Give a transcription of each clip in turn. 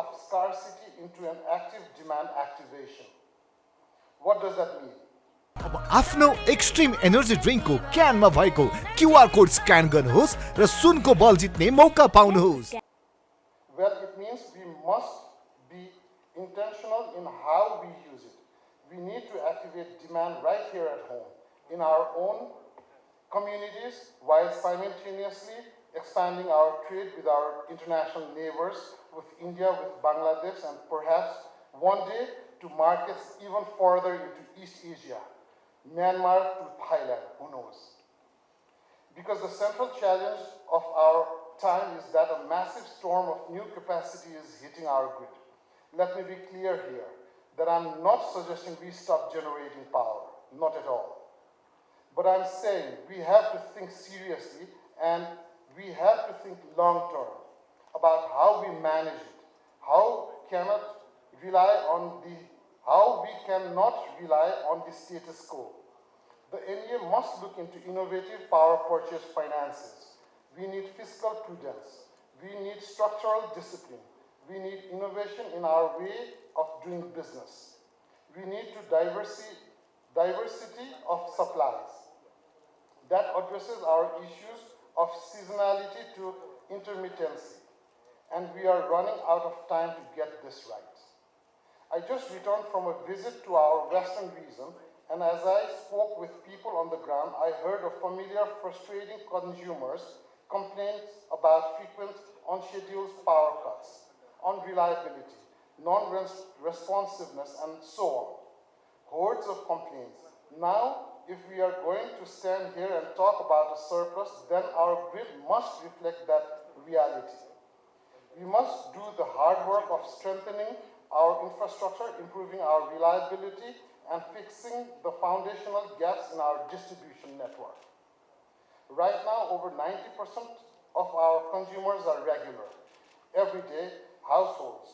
of scarcity into an active demand activation. What does that mean? अब आफ्नो extreme energy ड्रिङ्कको क्यानमा भएको QR code scan गर्नुहोस् र सुनको बल जित्ने मौका पाउनुहोस्। Well, it means we must be intentional in how we use it. We need to activate demand right here at home, in our own communities, while simultaneously expanding our trade with our international neighbors, with India, with Bangladesh, and perhaps one day to markets even further into East Asia, Myanmar to Thailand, who knows? Because the central challenge of our time is that a massive storm of new capacity is hitting our grid. Let me be clear here that I'm not suggesting we stop generating power, not at all. But I'm saying we have to think seriously and we have to think long term about how we manage it, how we cannot rely on the status quo. The NEA must look into innovative power purchase finances. We need fiscal prudence. We need structural discipline. We need innovation in our way of doing business. We need to diversity of supplies that addresses our issues of seasonality to intermittency. And we are running out of time to get this right. I just returned from a visit to our western region, and as I spoke with people on the ground, I heard of familiar frustrating consumers' complaints about frequent unscheduled power cuts, unreliability, non-responsiveness, and so on. Hordes of complaints. Now, if we are going to stand here and talk about a surplus, then our grid must reflect that reality. We must do the hard work of strengthening our infrastructure, improving our reliability, and fixing the foundational gaps in our distribution network. Right now, over 90% of our consumers are regular, everyday households.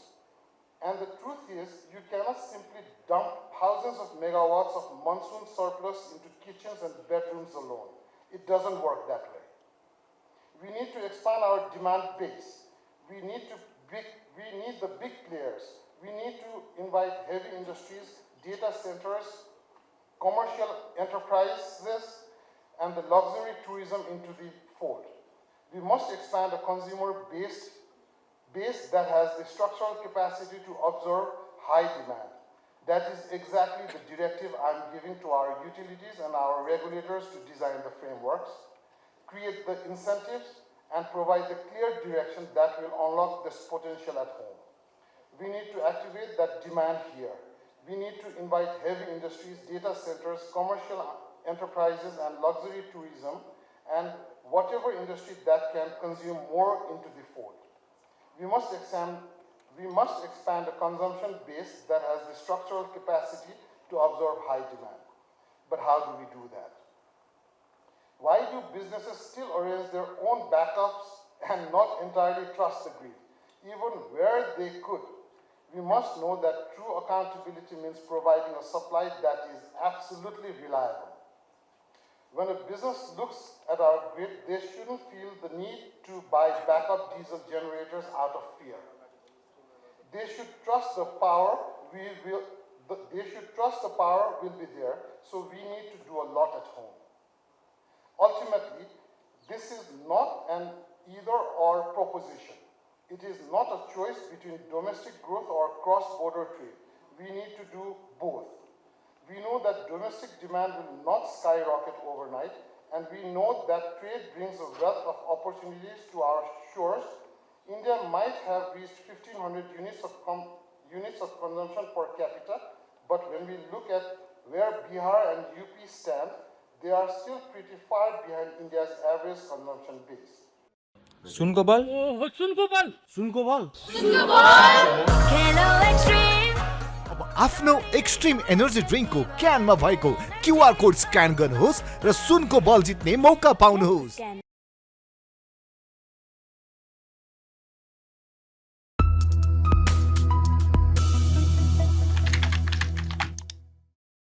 And the truth is, you cannot simply dump thousands of megawatts of monsoon surplus into kitchens and bedrooms alone. It doesn't work that way. We need to expand our demand base. We need the big players. We need to invite heavy industries, data centers, commercial enterprises, and the luxury tourism into the fold. We must expand a consumer base that has the structural capacity to absorb high demand. That is exactly the directive I'm giving to our utilities and our regulators to design the frameworks, create the incentives, and provide the clear direction that will unlock this potential at home. We need to activate that demand here. We need to invite heavy industries, data centers, commercial enterprises, and luxury tourism, and whatever industry that can consume more into the fold. We must expand a consumption base that has the structural capacity to absorb high demand. But how do we do that? Why do businesses still arrange their own backups and not entirely trust the grid, even where they could? We must know that true accountability means providing a supply that is absolutely reliable. When a business looks at our grid, they shouldn't feel the need to buy backup diesel generators out of fear. They should trust the power will be there, so we need to do a lot at home. Ultimately, this is not an either-or proposition. It is not a choice between domestic growth or cross-border trade. We need to do both. We know that domestic demand will not skyrocket overnight, and we know that trade brings a wealth of opportunities to our shores. India might have reached 1,500 units of consumption per capita, but when we look at where Bihar and UP stand, they are still pretty far behind India's average consumption base. सुनको बल अब आफ्नो extreme energy ड्रिङ्कको क्यानमा भएको QR code scan गर्नुहोस् र सुनको बल जित्ने मौका पाउनुहोस्।